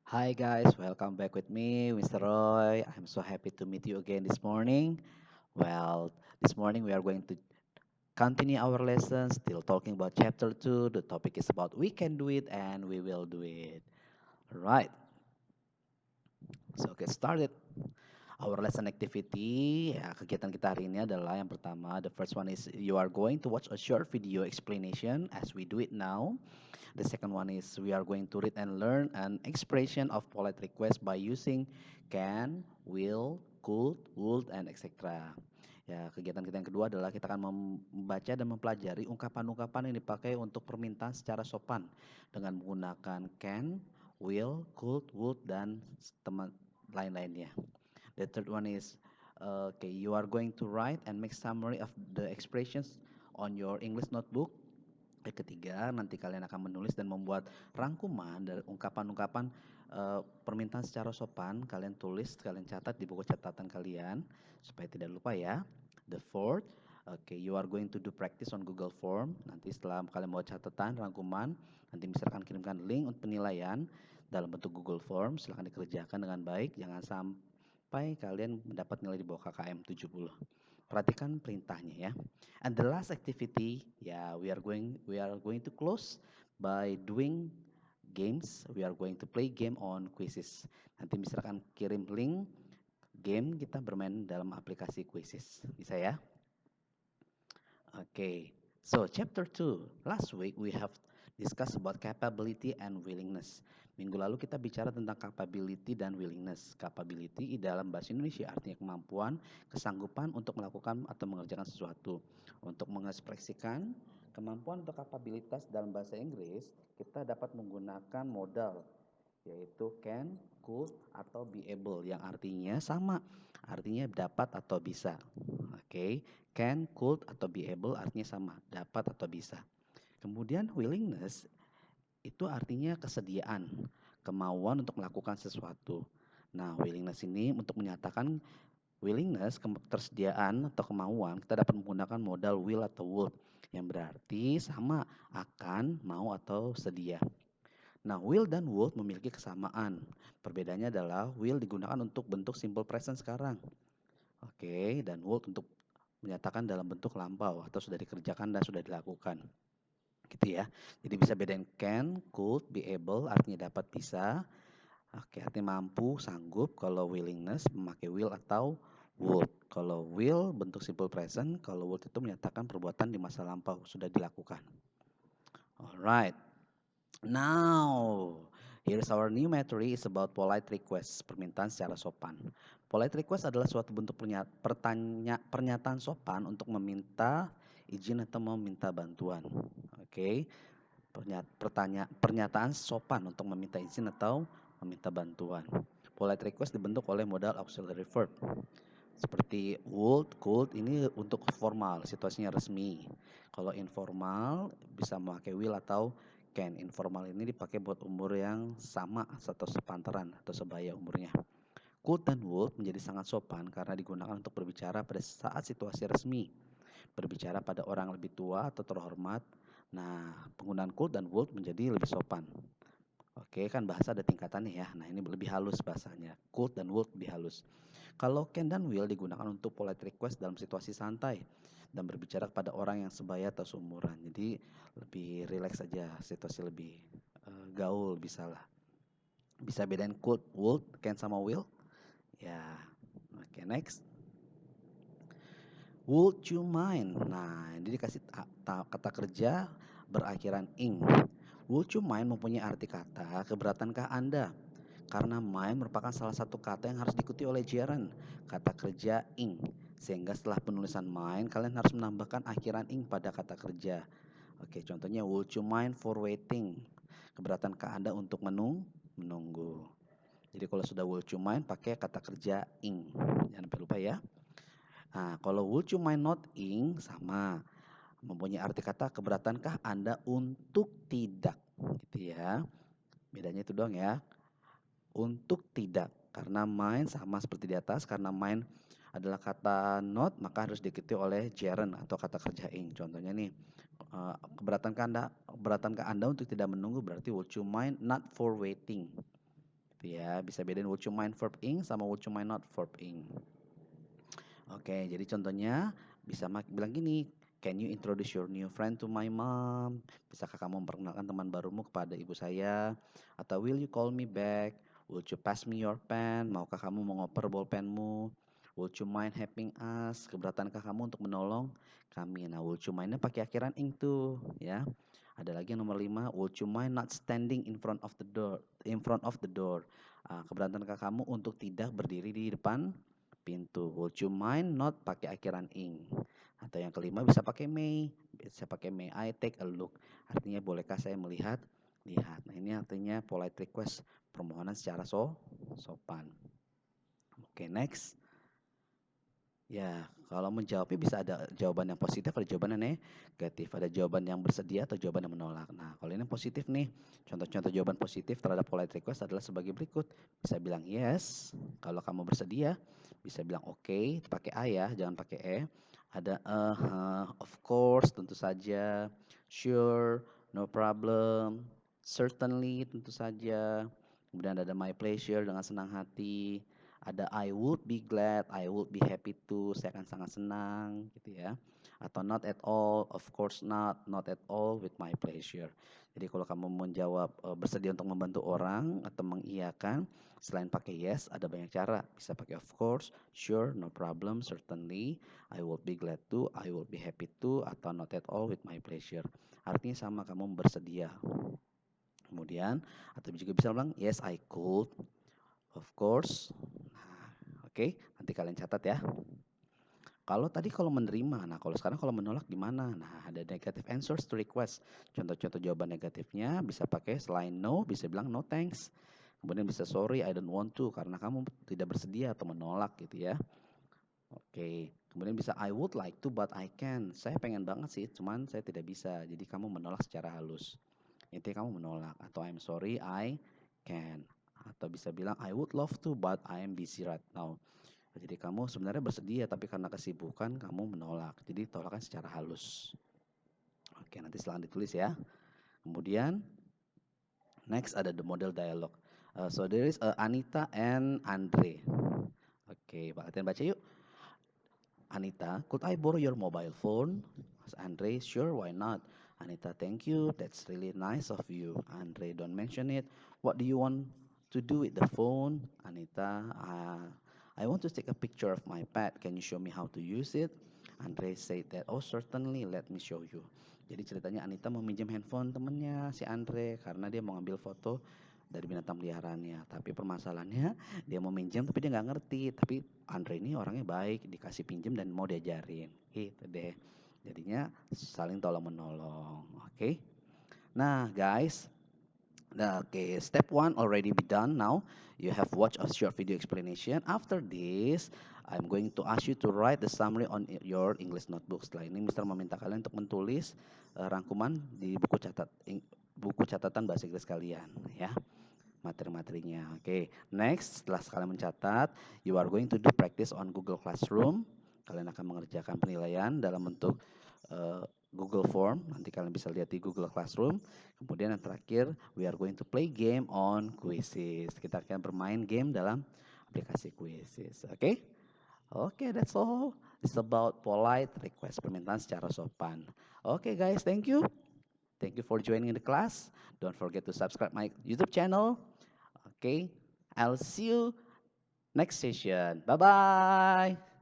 Hi guys, welcome back with me, Mr. Roy. I'm so happy to meet you again this morning. Well, this morning we are going to continue our lesson, still talking about chapter 2. The topic is about we can do it and we will do it. Right, so get started. Our lesson activity, ya, kegiatan kita hari ini adalah yang pertama, the first one is you are going to watch a short video explanation as we do it now. The second one is we are going to read and learn an expression of polite request by using can, will, could, would, and etc. Ya, kegiatan kita yang kedua adalah kita akan membaca dan mempelajari ungkapan-ungkapan yang dipakai untuk permintaan secara sopan dengan menggunakan can, will, could, would, dan teman lain-lainnya. The third one is okay, you are going to write and make summary of the expressions on your English notebook. Yang ketiga, nanti kalian akan menulis dan membuat rangkuman dari ungkapan-ungkapan permintaan secara sopan. Kalian tulis, kalian catat di buku catatan kalian supaya tidak lupa ya. The fourth, okay, you are going to do practice on Google Form. Nanti setelah kalian membuat catatan, rangkuman, nanti misalkan kirimkan link untuk penilaian dalam bentuk Google Form. Silahkan dikerjakan dengan baik, jangan sampai kalian mendapat nilai di bawah KKM 70. Perhatikan perintahnya ya. And the last activity, yeah, we are going to close by doing games. We are going to play game on quizzes. Nanti misalkan kirim link game kita bermain dalam aplikasi quizzes. Bisa ya? Okay. So chapter 2. Last week we have discussed about capability and willingness. Minggu lalu kita bicara tentang capability dan willingness. Capability dalam bahasa Indonesia artinya kemampuan, kesanggupan untuk melakukan atau mengerjakan sesuatu. Untuk mengekspresikan kemampuan atau kapabilitas dalam bahasa Inggris, kita dapat menggunakan modal yaitu can, could, atau be able yang artinya sama, artinya dapat atau bisa. Oke, can, could, atau be able artinya sama, dapat atau bisa. Kemudian willingness itu artinya kesediaan, kemauan untuk melakukan sesuatu. Nah, willingness ini untuk menyatakan willingness, ketersediaan atau kemauan, kita dapat menggunakan modal will atau would yang berarti sama, akan, mau atau sedia. Nah, will dan would memiliki kesamaan. Perbedaannya adalah will digunakan untuk bentuk simple present sekarang. Oke, dan would untuk menyatakan dalam bentuk lampau atau sudah dikerjakan dan sudah dilakukan. Gitu ya. Jadi bisa bedain can, could, be able artinya dapat bisa. Oke, artinya mampu, sanggup. Kalau willingness memakai will atau would. Kalau will bentuk simple present, kalau would itu menyatakan perbuatan di masa lampau sudah dilakukan. Alright. Now, here's our new materi is about polite request, permintaan secara sopan. Polite request adalah suatu bentuk pernyataan sopan untuk meminta izin atau meminta bantuan. Oke, pernyataan sopan untuk meminta izin atau meminta bantuan. Polite request dibentuk oleh modal auxiliary verb. Seperti would, could ini untuk formal, situasinya resmi. Kalau informal bisa memakai will atau can. Informal ini dipakai buat umur yang sama atau sepantaran atau sebaya umurnya. Could dan would menjadi sangat sopan karena digunakan untuk berbicara pada saat situasi resmi. Berbicara pada orang lebih tua atau terhormat. Nah, penggunaan could dan would menjadi lebih sopan. Oke, kan bahasa ada tingkatannya ya. Nah, ini lebih halus bahasanya. Could dan would lebih halus. Kalau can dan will digunakan untuk polite request dalam situasi santai dan berbicara kepada orang yang sebaya atau seumuran. Jadi lebih rileks saja, situasi lebih gaul bisa lah. Bisa bedain could, would, can sama will? Ya. Oke, next. Would you mind? Nah, ini dikasih kata kerja berakhiran ing. Would you mind mempunyai arti kata keberatankah Anda? Karena mind merupakan salah satu kata yang harus diikuti oleh gerund, kata kerja ing. Sehingga setelah penulisan mind, kalian harus menambahkan akhiran ing pada kata kerja. Oke, contohnya would you mind for waiting? Keberatankah Anda untuk menunggu? Jadi kalau sudah would you mind pakai kata kerja ing. Jangan sampai lupa ya. Nah, kalau would you mind not ing sama mempunyai arti kata keberatankah Anda untuk tidak gitu ya. Bedanya itu doang ya. Untuk tidak karena mind sama seperti di atas karena mind adalah kata not maka harus diikuti oleh gerund atau kata kerja ing. Contohnya nih keberatankah Anda untuk tidak menunggu berarti would you mind not for waiting gitu ya. Bisa bedain would you mind verb ing sama would you mind not verb ing. Oke, jadi contohnya bisa bilang gini, can you introduce your new friend to my mom? Bisakah kamu memperkenalkan teman barumu kepada ibu saya? Atau will you call me back? Would you pass me your pen? Maukah kamu mengoper bolpenmu? Would you mind helping us? Keberatankah kamu untuk menolong kami? Nah, would you mind-nya pakai akhiran ing tuh, ya. Ada lagi yang nomor 5, would you mind not standing in front of the door? In front of the door. Keberatankah kamu untuk tidak berdiri di depan pintu? Would you mind not pakai akhiran ing. Atau yang kelima bisa pakai may. Bisa pakai may I take a look. Artinya bolehkah saya melihat? Lihat. Nah, ini artinya polite request, permohonan secara sopan. Oke, next. Ya, kalau menjawabnya bisa ada jawaban yang positif, ada jawaban yang negatif, ada jawaban yang bersedia atau jawaban yang menolak. Nah, kalau ini yang positif nih, contoh-contoh jawaban positif terhadap polite request adalah sebagai berikut. Bisa bilang yes, kalau kamu bersedia. Bisa bilang oke, pakai A ya, jangan pakai E. Ada of course, tentu saja. Sure, no problem. Certainly, tentu saja. Kemudian ada my pleasure, dengan senang hati. Ada I would be glad, I would be happy too, saya akan sangat senang gitu ya. Atau not at all, of course not at all, with my pleasure. Jadi kalau kamu menjawab bersedia untuk membantu orang atau mengiyakan, selain pakai yes, ada banyak cara. Bisa pakai of course, sure, no problem, certainly, I would be glad to, I would be happy to, atau not at all, with my pleasure. Artinya sama, kamu bersedia. Kemudian, atau juga bisa bilang yes, I could, of course. Nah, oke, nanti kalian catat ya. Kalau menerima, nah kalau sekarang kalau menolak gimana? Nah, ada negative answers to request. Contoh-contoh jawaban negatifnya bisa pakai selain no, bisa bilang no thanks. Kemudian bisa sorry, I don't want to, karena kamu tidak bersedia atau menolak gitu ya. Oke, kemudian bisa I would like to but I can. Saya pengen banget sih, cuman saya tidak bisa. Jadi kamu menolak secara halus. Intinya kamu menolak. Atau I'm sorry, I can. Atau bisa bilang I would love to but I am busy right now. Jadi kamu sebenarnya bersedia tapi karena kesibukan kamu menolak. Jadi tolakan secara halus. Oke, nanti silahkan ditulis ya. Kemudian next ada the model dialogue. So there is Anita and Andre. Oke, latihan baca yuk. Anita, could I borrow your mobile phone? Andre, sure, why not? Anita, thank you. That's really nice of you. Andre, don't mention it. What do you want to do with the phone? Anita, I want to take a picture of my pet. Can you show me how to use it? Andre said that, oh certainly, let me show you. Jadi ceritanya Anita mau minjem handphone temennya si Andre karena dia mau ngambil foto dari binatang peliharaannya. Tapi permasalahannya dia mau minjem tapi dia nggak ngerti. Tapi Andre ini orangnya baik, dikasih pinjem dan mau diajarin. Gitu deh. Jadinya saling tolong menolong. Oke. Nah, guys. Nah, okay, step 1 already be done now. You have watched a short video explanation. After this, I'm going to ask you to write the summary on your English notebook. Setelah ini, Mister meminta kalian untuk menulis rangkuman di buku catatan bahasa Inggris kalian, ya, materi-materinya. Oke, next, setelah kalian mencatat, you are going to do practice on Google Classroom. Kalian akan mengerjakan penilaian dalam bentuk Google Form. Nanti kalian bisa lihat di Google Classroom. Kemudian yang terakhir, we are going to play game on Quizzes. Kita akan bermain game dalam aplikasi Quizzes. Oke? Oke, that's all. It's about polite request, permintaan secara sopan. Oke, guys, thank you. Thank you for joining the class. Don't forget to subscribe my YouTube channel. Okay, I'll see you next session. Bye-bye.